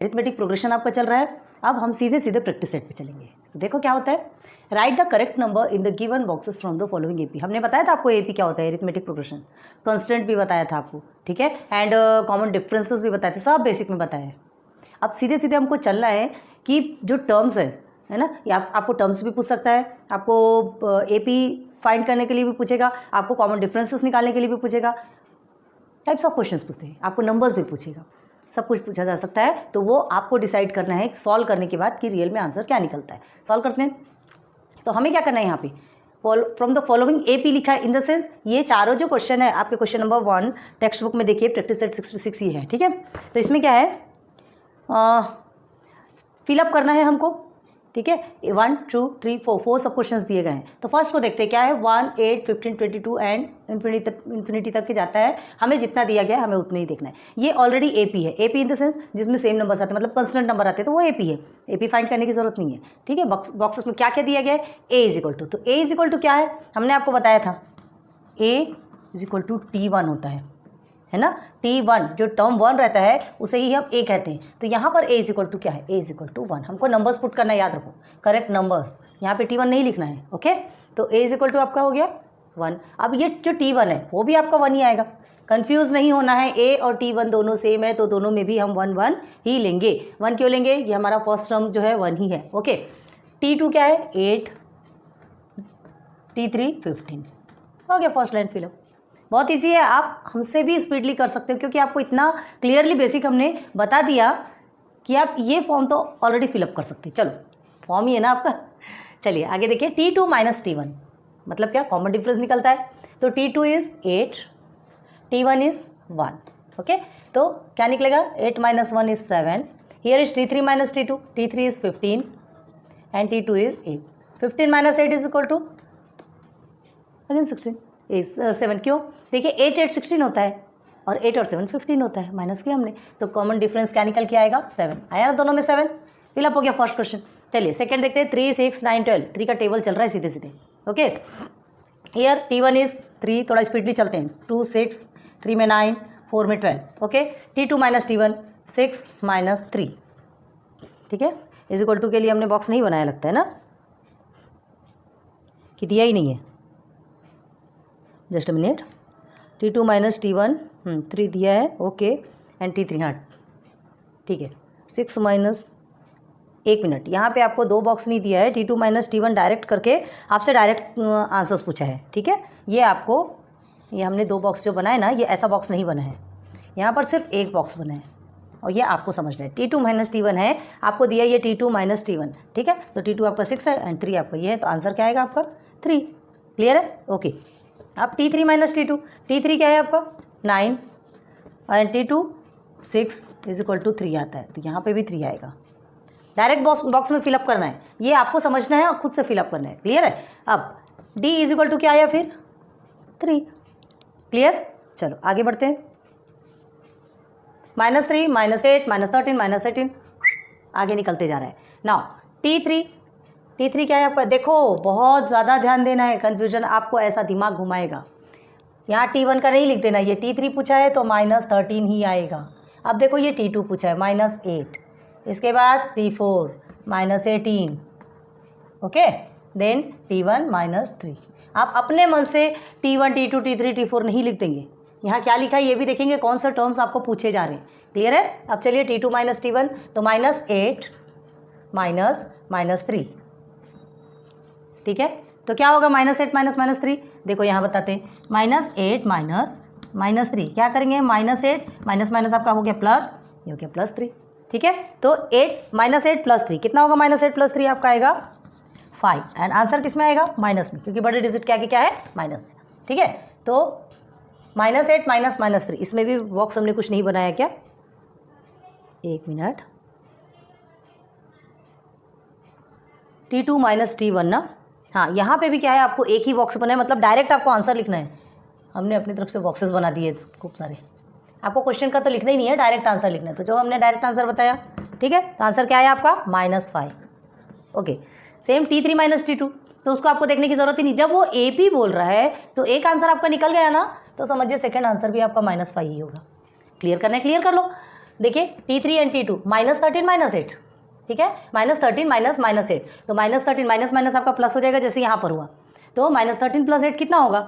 Arithmetic progression आपका चल रहा है। अब हम सीधे सीधे प्रैक्टिस सेट पे चलेंगे। तो देखो क्या होता है, right the correct number in the given boxes from the following AP. हमने बताया था आपको एपी क्या होता है, अरिथमेटिक प्रोग्रेशन, कंस्टेंट भी बताया था आपको, ठीक है, एंड कॉमन डिफरेंसेस भी बताए थे, सब बेसिक में बताया है। अब सीधे सीधे हमको चलना है कि जो टर्म्स है ना, या आपको टर्म्स भी पूछ सकता है, आपको एपी फाइंड करने के लिए भी पूछेगा, आपको कॉमन डिफरेंसेस निकालने के लिए भी पूछेगा, टाइप्स ऑफ क्वेश्चंस पूछते हैं, आपको नंबर्स भी पूछेगा, सब कुछ पूछा जा सकता है। तो वो आपको डिसाइड करना है सॉल्व करने के बाद कि रियल में आंसर क्या निकलता है। सॉल्व करते हैं। तो हमें क्या करना है, यहाँ पे फ्रॉम द फॉलोइंग एपी लिखा है, इन द सेंस ये चारों जो क्वेश्चन है आपके क्वेश्चन नंबर 1 टेक्स्ट बुक में देखिए, प्रैक्टिस सेट 66 ही है, ठीक है। तो इसमें क्या है, फिलअप करना है हमको, ठीक है। 1 2 3 4 सब क्वेश्चंस दिए गए हैं। तो फर्स्ट को देखते हैं क्या है, 1 8 15 22 एंड इन्फिनिटी तक के जाता है। हमें जितना दिया गया है हमें उतना ही देखना है। ये ऑलरेडी एपी है, एपी इन द सेंस जिसमें सेम नंबर्स आते हैं, मतलब कंस्टेंट नंबर आते हैं, तो वो एपी है, एपी फाइंड करने की जरूरत नहीं है, ठीक है। बॉक्सेस में क्या क्या दिया गया है, ए इज इक्वल टू, तो ए इज इक्वल टू क्या है, हमने आपको बताया था ए इज इक्वल टू T1 होता है ना। T1 जो टर्म 1 रहता है उसे ही हम ए कहते हैं। तो यहाँ पर ए इज इक्वल टू क्या है, ए इज इक्वल टू 1। हमको नंबर्स पुट करना है, याद रखो करेक्ट नंबर, यहाँ पे T1 नहीं लिखना है, ओके। तो ए इज इक्वल टू आपका हो गया 1। अब ये जो T1 है वो भी आपका 1 ही आएगा, कंफ्यूज नहीं होना है, ए और T1 दोनों सेम है तो दोनों में भी हम 1 1 ही लेंगे। 1 क्यों लेंगे, ये हमारा फर्स्ट टर्म जो है 1 ही है, ओके। T2 क्या है 8, T3 15, हो गया फर्स्ट लाइन फिलअप। बहुत ईजी है, आप हमसे भी स्पीडली कर सकते हो क्योंकि आपको इतना क्लियरली बेसिक हमने बता दिया कि आप ये फॉर्म तो ऑलरेडी फिलअप कर सकते हैं। चलो फॉर्म ही है ना आपका। चलिए आगे देखिए, T2 माइनस T1 मतलब क्या, कॉमन डिफरेंस निकलता है। तो T2 is 8, T1 is 1, okay. तो क्या निकलेगा, 8 minus 1 is 7, here is T3 minus T2, T3 is 15 and T2 is 8। 15 minus 8 is equal to again 16 7। क्यों, देखिए 8 8 16 होता है और 8 और 7 15 होता है, माइनस किया हमने, तो कॉमन डिफरेंस क्या निकल के आएगा 7 आया ना, दोनों में 7 फिलअप हो गया फर्स्ट क्वेश्चन। चलिए सेकंड देखते हैं, 3 6 9 12, 3 का टेबल चल रहा है सीधे सीधे, ओके। हियर T1 इज 3, थोड़ा स्पीडली चलते हैं, 2 6, 3 में 9, 4 में 12, okay. T2 minus T1 6 minus 3, ठीक है, इज इक्वल टू के लिए हमने बॉक्स नहीं बनाया लगता है ना, कि दिया ही नहीं है, just a minute. T2 minus T1 3 दिया है, ओके, एंड T3 हाँ ठीक है, 6 माइनस, एक मिनट, यहाँ पे आपको 2 बॉक्स नहीं दिया है, T2 माइनस T1 डायरेक्ट करके आपसे डायरेक्ट आंसर्स पूछा है, ठीक है। ये आपको, ये हमने 2 बॉक्स जो बनाए ना, ये ऐसा बॉक्स नहीं बना है, यहाँ पर सिर्फ एक बॉक्स बना है और ये आपको समझना है। T2 माइनस T1 है, आपको दिया ये T2 माइनस T1, ठीक है। तो T2 आपका 6 है एंड 3 आपका ये है, तो आंसर क्या आएगा आपका 3, क्लियर है, ओके। अब T3 माइनस T2, T3 क्या है आपका 9 and T2 6 is equal to 3 आता है, तो यहाँ पे भी 3 आएगा। डायरेक्ट बॉक्स में फिलअप करना है, ये आपको समझना है और खुद से फिलअप करना है, क्लियर है। अब D इज इक्वल टू क्या आया फिर 3, क्लियर। चलो आगे बढ़ते हैं, -3 -8 -13 -18 आगे निकलते जा रहा है। नाउ T3 क्या है आपका, देखो बहुत ज़्यादा ध्यान देना है, कन्फ्यूजन आपको ऐसा दिमाग घुमाएगा। यहाँ T1 का नहीं लिख देना, ये T3 पूछा है तो -13 ही आएगा। अब देखो ये T2 पूछा है -8, इसके बाद T4 -18, ओके, देन T1 -3। आप अपने मन से T1 T2 T3 T4 नहीं लिख देंगे, यहाँ क्या लिखा है ये भी देखेंगे, कौन सा टर्म्स आपको पूछे जा रहे हैं, क्लियर है। अब चलिए T2 माइनस T1, तो -8 -3, ठीक है। तो क्या होगा -8 -3, देखो यहाँ बताते हैं, -8 -3 क्या करेंगे, -8 माइनस आपका हो गया प्लस, ये हो गया +3, ठीक है। तो 8 + 3 कितना होगा, -8 + 3 आपका आएगा 5 एंड आंसर किस में आएगा, माइनस में, क्योंकि बड़े डिजिट क्या है माइनस में, ठीक है। तो -8 -3, इसमें भी बॉक्स हमने कुछ नहीं बनाया क्या, एक मिनट, T2 माइनस T1 ना, हाँ यहाँ पे भी क्या है, आपको एक ही बॉक्स बना है, मतलब डायरेक्ट आपको आंसर लिखना है। हमने अपनी तरफ से बॉक्सेस बना दिए खूब सारे, आपको क्वेश्चन का तो लिखना ही नहीं है, डायरेक्ट आंसर लिखना है। तो जो हमने डायरेक्ट आंसर बताया, ठीक है, तो आंसर क्या है आपका -5, okay. Same T3 minus T2, तो उसको आपको देखने की जरूरत ही नहीं, जब वो AP बोल रहा है तो एक आंसर आपका निकल गया ना, तो समझिए सेकंड आंसर भी आपका -5 ही होगा। क्लियर करना है, क्लियर कर लो। देखिए T3 एंड T2 -13 -8, ठीक है, -13 -8, तो -13 माइनस आपका प्लस हो जाएगा जैसे यहाँ पर हुआ, तो -13 + 8 कितना होगा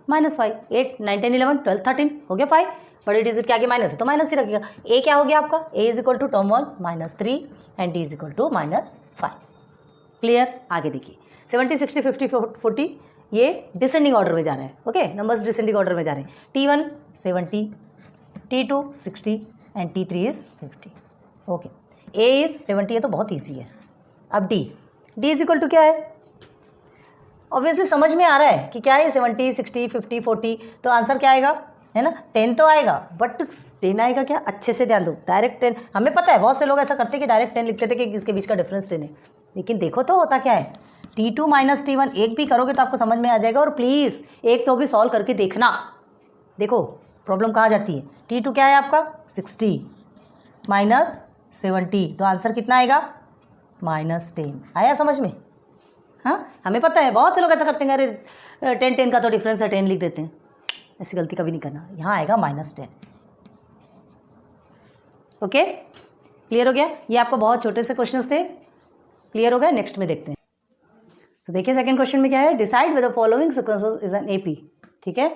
-5, 8 9 10 11 12 13 हो गया 5, बड़े डिजिट के आगे माइनस है तो माइनस ही रखिएगा। ए क्या हो गया आपका, A = term 1 -3 and D = -5। Clear, आगे देखिए 70 60 50 40 ये डिसेंडिंग ऑर्डर में जा रहे हैं, ओके, नंबर्स डिसेंडिंग ऑर्डर में जा रहे हैं। T1 70, T2 60 and T3 is 50, okay. A is 70 है तो बहुत ईजी है। अब D = क्या है, ऑब्वियसली समझ में आ रहा है कि क्या है 70 60 50 40, तो आंसर क्या आएगा, है ना, 10 तो आएगा, बट 10 आएगा क्या, अच्छे से ध्यान दो, डायरेक्ट 10, हमें पता है बहुत से लोग ऐसा करते हैं कि डायरेक्ट 10 लिखते थे कि इसके बीच का डिफरेंस 10 है, लेकिन देखो तो होता क्या है, T2 - T1 एक भी करोगे तो आपको समझ में आ जाएगा, और प्लीज़ एक तो भी सॉल्व करके देखना। देखो प्रॉब्लम कहाँ जाती है, T2 क्या है आपका 60 - 70, तो आंसर कितना आएगा -10, आया समझ में। हाँ, हमें पता है बहुत से लोग ऐसा करते हैं, अरे 10 का तो डिफरेंस है 10 लिख देते हैं, ऐसी गलती कभी नहीं करना, यहाँ आएगा -10। ओके, क्लियर हो गया, ये आपको बहुत छोटे से क्वेश्चंस थे, क्लियर हो गया। नेक्स्ट में देखते हैं, तो देखिए सेकंड क्वेश्चन में क्या है, decide whether following sequences is an AP, ठीक है,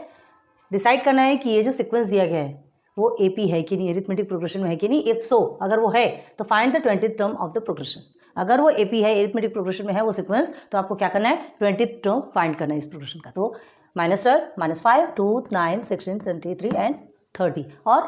डिसाइड करना है कि ये जो सीक्वेंस दिया गया है वो एपी है कि नहीं, एरिथमेटिक प्रोग्रेशन में है कि नहीं, इफ सो अगर वो है तो find the 20th term of the progression. अगर वो एपी है, एरिथमेटिक प्रोग्रेशन में है वो सीक्वेंस, तो आपको क्या करना है 20th टर्म फाइंड करना है इस प्रोग्रेशन का। तो -12 -5 2 9 16 23 एंड 30 और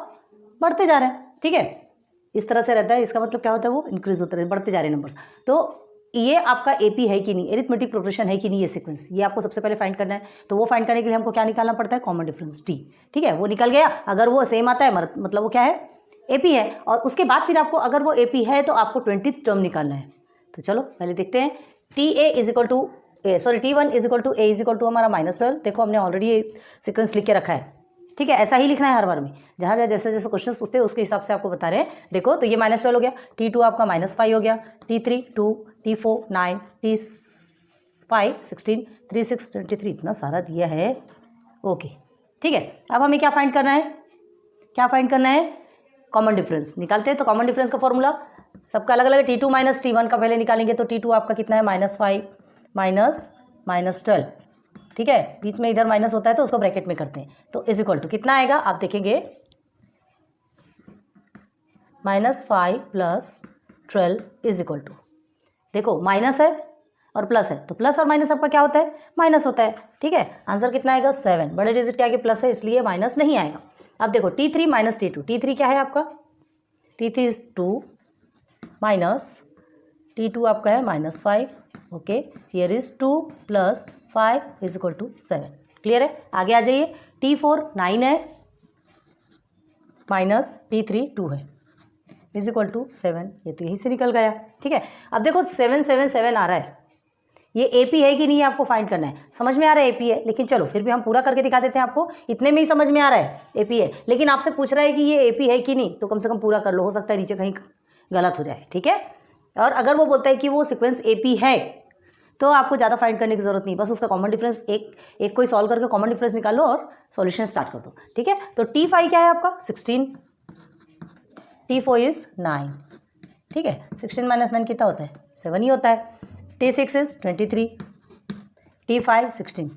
बढ़ते जा रहे हैं, ठीक है, इस तरह से रहता है, इसका मतलब क्या होता है वो इंक्रीज होते रहे, बढ़ते जा रहे हैं नंबर्स। तो ये आपका एपी है कि नहीं, एरिथमेटिक प्रोग्रेशन है कि नहीं ये सीक्वेंस, ये आपको सबसे पहले फाइंड करना है। तो वो फाइंड करने के लिए हमको क्या निकालना पड़ता है, कॉमन डिफरेंस टी, ठीक है, वो निकल गया, अगर वो सेम आता है मतलब वो क्या है एपी है, और उसके बाद फिर आपको अगर वो एपी है तो आपको 20th टर्म निकालना है। तो चलो पहले देखते हैं, T1 = A = हमारा -12, देखो हमने ऑलरेडी ये सीक्वेंस लिख के रखा है, ठीक है, ऐसा ही लिखना है हर बार में, जहाँ जहाँ जैसे जैसे क्वेश्चंस पूछते हैं उसके हिसाब से आपको बता रहे हैं। देखो तो ये -12 हो गया, T2 आपका -5 हो गया, T3 2, T4 9, T5 16 3 6 23, इतना सारा दिया है, ओके, ठीक है। अब हमें क्या फाइंड करना है, क्या फाइंड करना है, कॉमन डिफरेंस निकालते हैं। तो कॉमन डिफरेंस का फॉर्मूला सबका अलग अलग है, T2 - T1 का पहले निकालेंगे, तो T2 आपका कितना है -5 -12, ठीक है, बीच में इधर माइनस होता है तो उसको ब्रैकेट में करते हैं, तो = कितना आएगा आप देखेंगे -5 + 12 = देखो माइनस है और प्लस है, तो प्लस और माइनस आपका क्या होता है, माइनस होता है, ठीक है, आंसर कितना आएगा 7, बड़े डिजिट के आगे प्लस है इसलिए माइनस नहीं आएगा। अब देखो T3 - T2, T3 क्या है आपका, T3 इज 2 माइनस T2 आपका है -5, ओके, हियर इज 2 + 5 = 7, क्लियर है। आगे आ जाइए, T4 9 है माइनस T3 2 है = 7, ये तो यहीं से निकल गया, ठीक है। अब देखो 7 7 7 आ रहा है, ये एपी है कि नहीं आपको फाइंड करना है, समझ में आ रहा है एपी है, लेकिन चलो फिर भी हम पूरा करके दिखा देते हैं आपको, इतने में ही समझ में आ रहा है एपी है, लेकिन आपसे पूछ रहा है कि ये एपी है कि नहीं, तो कम से कम पूरा कर लो, हो सकता है नीचे कहीं गलत हो जाए, ठीक है। और अगर वो बोलता है कि वो सीक्वेंस एपी है तो आपको ज़्यादा फाइंड करने की जरूरत नहीं, बस उसका कॉमन डिफरेंस एक कोई सॉल्व करके कॉमन डिफरेंस निकाल लो और सॉल्यूशन स्टार्ट कर दो, ठीक है। तो T5 क्या है आपका 16, T4 इज 9, ठीक है, 16 - 9 कितना होता है 7 ही होता है, T6 इज 23, T5 16,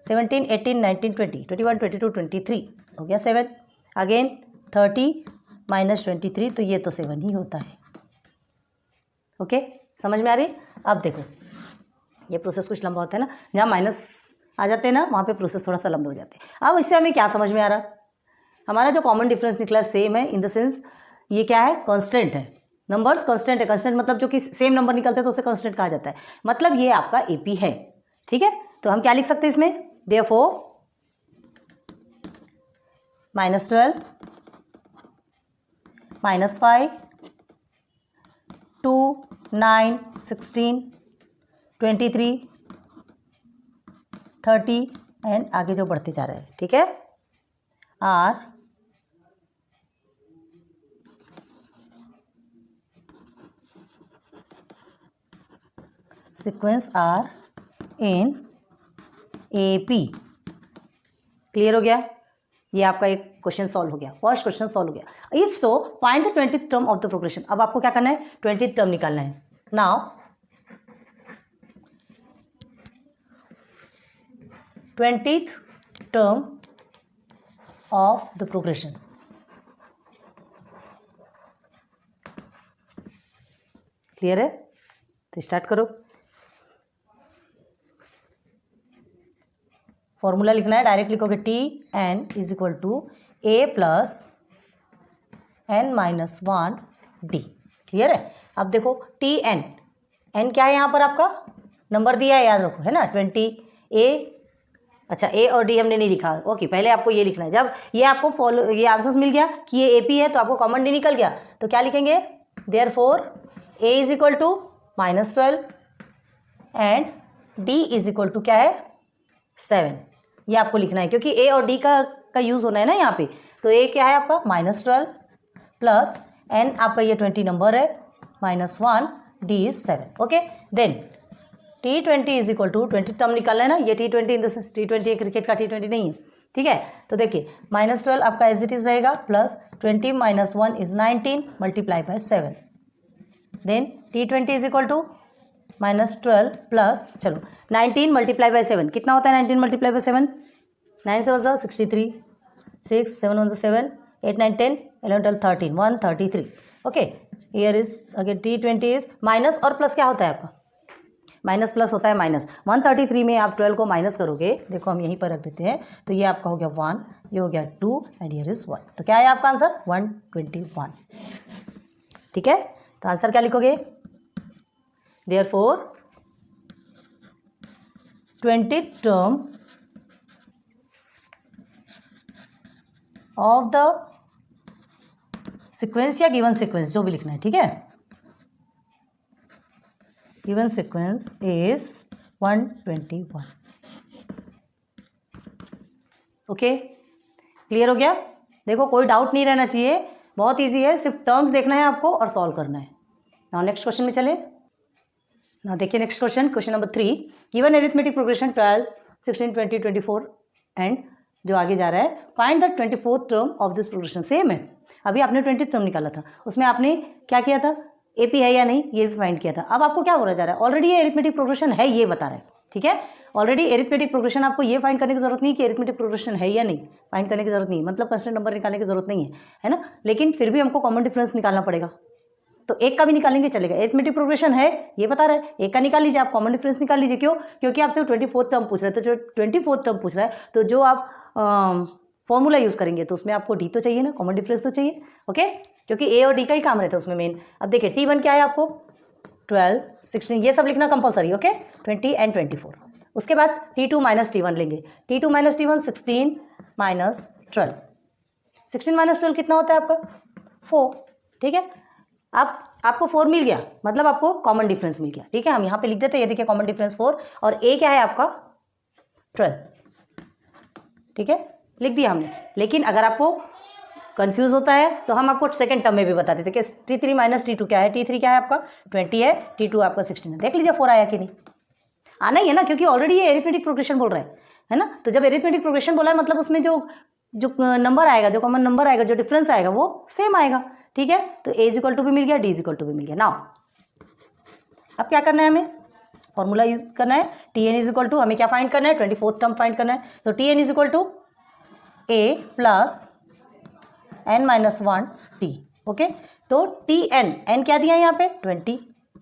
17 18 19 20 21 22 23 हो गया 7, अगेन 30 - 23, तो ये तो 7 ही होता है, ओके, समझ में आ रही। अब देखो ये प्रोसेस कुछ लंबा होता है ना, जहाँ माइनस आ जाते हैं ना वहाँ पे प्रोसेस थोड़ा सा लंबे हो जाते हैं। अब इससे हमें क्या समझ में आ रहा, हमारा जो कॉमन डिफरेंस निकला सेम है, इन द सेंस ये क्या है कांस्टेंट है, नंबर्स कांस्टेंट है, कांस्टेंट मतलब जो कि सेम नंबर निकलते हैं तो उसे कांस्टेंट कहा जाता है, मतलब ये आपका एपी है, ठीक है। तो हम क्या लिख सकते हैं इसमें, देयरफॉर -12 -5 2 9 16 23 30 एंड आगे जो बढ़ते जा रहे हैं, ठीक है, are sequence are in AP, clear हो गया। ये आपका एक क्वेश्चन सॉल्व हो गया, फर्स्ट क्वेश्चन सॉल्व हो गया। If so find the 20th term of the progression. अब आपको क्या करना है, 20th टर्म निकालना है। Now 20th term of the progression, clear है? तो स्टार्ट करो। फॉर्मूला लिखना है, डायरेक्ट लिखोगे T n is equal to a plus n minus 1 d. Clear है? अब देखो टी एन, एन क्या है यहाँ पर आपका नंबर दिया है, याद रखो, है ना 20 ए। अच्छा ए और डी हमने नहीं लिखा, ओके। पहले आपको ये लिखना है। जब ये आपको ये आंसर्स मिल गया कि ये एपी है तो आपको कॉमन डी निकल गया, तो क्या लिखेंगे, therefore a is equal to -12 and d is equal to क्या है 7। ये आपको लिखना है क्योंकि ए और डी का यूज़ होना है ना यहाँ पे। तो ए क्या है आपका -12 प्लस एन आपका ये 20 नंबर है -1, d is 7। Okay, then T20 is equal to 20 term निकालना है ना, ये T20 in the sense T20 cricket का T20 नहीं है, ठीक है। तो देखिए -12 आपका एज इट इज रहेगा plus 20 - 1 is 19 multiply by 7। Then T20 is equal to -12 plus, चलो 19 मल्टीप्लाई बाय 7 कितना होता है, 19 मल्टीप्लाई बाय 7, 9 से 63, 6 7 1 7 8 9 10 11 12 13 133। Okay, here is again T20 is minus और प्लस क्या होता है आपका, माइनस प्लस होता है माइनस। 133 में आप 12 को माइनस करोगे, देखो हम यहीं पर रख देते हैं, तो ये आपका हो गया 1, ये हो गया 2 एंड हियर इज 1। तो क्या है आपका आंसर 121। ठीक है, तो आंसर क्या लिखोगे, therefore 20th term of the sequence या गिवन सीक्वेंस, जो भी लिखना है, ठीक है, given sequence is 121। Okay, clear हो गया? देखो कोई डाउट नहीं रहना चाहिए, बहुत इजी है, सिर्फ टर्म्स देखना है आपको और सॉल्व करना है। नाउ नेक्स्ट क्वेश्चन में चले। ना देखिए next question, question number 3, given arithmetic progression 12 16 20 24 and जो आगे जा रहा है, find the 24th term of this progression. Same है, अभी आपने 20th टर्म निकाला था, उसमें आपने क्या किया था, एपी है या नहीं ये भी फाइंड किया था। अब आपको क्या हो रहा जा रहा है, ऑलरेडी ये एरिथमेटिक प्रोग्रेशन है ये बता रहा है, ठीक है। ऑलरेडी एरिथमेटिक प्रोग्रेशन, आपको ये फाइंड करने की जरूरत नहीं कि एरिथमेटिक प्रोग्रेशन है या नहीं, फाइंड करने की जरूरत नहीं, मतलब कांस्टेंट नंबर निकालने की जरूरत नहीं है ना। लेकिन फिर भी हमको कॉमन डिफरेंस निकालना पड़ेगा, तो एक का भी निकालेंगे चलेगा। एरिथमेटिक प्रोग्रेशन है ये बता रहा है, एक का निकाल लीजिए, आप कॉमन डिफरेंस निकाल लीजिए। क्यों? क्योंकि आपसे 24th टर्म पूछ रहा है, तो जो 24th टर्म पूछ रहा है, तो जो आप फॉर्मूला यूज़ करेंगे तो उसमें आपको डी तो चाहिए ना, कॉमन डिफरेंस तो चाहिए। ओके, क्योंकि ए और डी का ही काम रहता है उसमें मेन। अब देखिए T1 क्या है आपको 12 16 ये सब लिखना कंपलसरी, ओके, 20 एंड 24। उसके बाद T2 - T1 लेंगे, T2 - T1 16 - 12, 16 - 12 कितना होता है आपका 4, ठीक है। अब आपको 4 मिल गया, मतलब आपको कॉमन डिफरेंस मिल गया, ठीक है। हम यहाँ पे लिख देते हैं, ये देखिए कॉमन डिफरेंस 4 और ए क्या है आपका 12, ठीक है, लिख दिया हमने। लेकिन अगर आपको कंफ्यूज होता है तो हम आपको सेकंड टर्म में भी बता देते कि T3 - T2 क्या है, T3 क्या है आपका 20 है, T2 आपका 16 है। देख लीजिए 4 आया कि नहीं, आना ही है ना, क्योंकि ऑलरेडी ये एरिथमेटिक प्रोग्रेशन बोल रहा है ना। तो जब एरिथमेटिक प्रोग्रेशन बोला है मतलब उसमें जो नंबर आएगा, जो कॉमन नंबर आएगा, जो डिफरेंस आएगा वो सेम आएगा, ठीक है। तो ए इज इक्वल टू भी मिल गया, डी इज इक्वल टू भी मिल गया। नाउ अब क्या करना है, हमें फॉर्मूला यूज करना है। Tn इज इक्वल टू, हमें क्या फाइंड करना है, 24th टर्म फाइंड करना है। तो Tn is equal to a plus n - 1 t। Okay, तो Tn, n क्या दिया है यहाँ पे 20,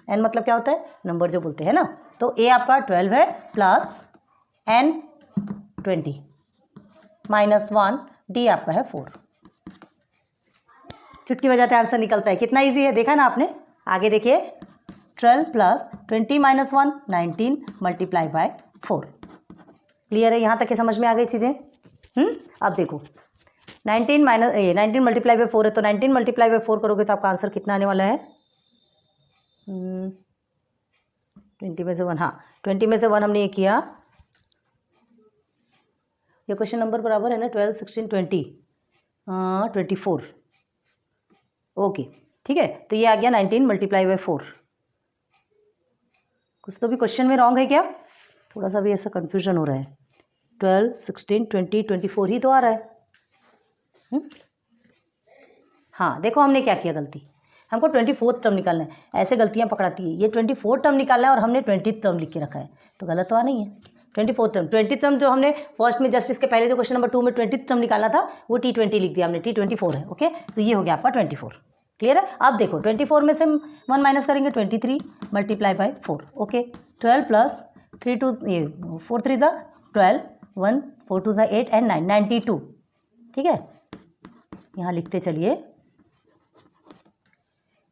n मतलब क्या होता है नंबर जो बोलते हैं ना। तो a आपका 12 है प्लस n 20 - 1 d आपका है 4। चुटकी बजाते आंसर निकलता है, कितना इजी है, देखा ना आपने। आगे देखिए 12 प्लस 20 - 1 19 मल्टीप्लाई बाय 4। क्लियर है, यहाँ तक के समझ में आ गई चीज़ें। अब देखो 19 मल्टीप्लाई बाय 4 है, तो 19 मल्टीप्लाई बाय 4 करोगे तो आपका आंसर कितना आने वाला है 20 में से 1, हाँ 20 में से 1 हमने ये किया, ये क्वेश्चन नंबर बराबर है ना 12 16 20 24। ओके, ठीक है, तो ये आ गया 19 मल्टीप्लाई बाय 4। कुछ तो भी क्वेश्चन में रॉन्ग है क्या, थोड़ा सा भी ऐसा कन्फ्यूजन हो रहा है। 12 16 20 24 ही तो आ रहा है, हाँ देखो हमने क्या किया गलती, हमको 24th टर्म निकालना है, ऐसे गलतियाँ पकड़ाती है। ये 24th टर्म निकालना है और हमने 20th टर्म लिख के रखा है, तो गलत तो नहीं है। 24th टर्म, 20th टर्म जो हमने फर्स्ट में जस्ट इसके पहले जो क्वेश्चन नंबर 2 में 20th टर्म निकाला था वो T20 लिख दिया हमने, T24 है। ओके, तो ये हो गया आपका 24। क्लियर है। अब देखो 24 में से 1 माइनस करेंगे, 23 मल्टीप्लाई बाई 4। ओके, 12 प्लस 3 2 ये 4 3 ज़ा 12, 1 4 2 ज़ा 8 एंड 9 92। ठीक है, यहाँ लिखते चलिए।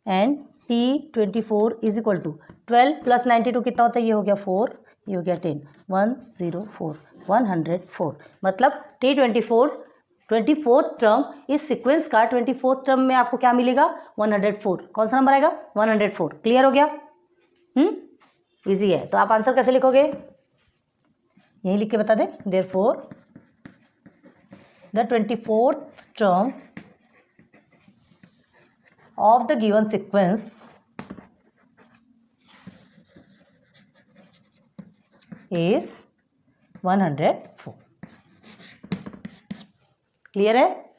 And T24 is equal to 12 plus 92 कितना होता है, ये हो गया 4, ये हो गया 10, 104 104। मतलब T24 24th टर्म इस सीक्वेंस का 24th टर्म में आपको क्या मिलेगा, 104। कौन सा नंबर आएगा, 104। क्लियर हो गया। इजी है। तो आप आंसर कैसे लिखोगे, यही लिख के बता दें। Therefore the 24th term of the given sequence is 104। Clear है।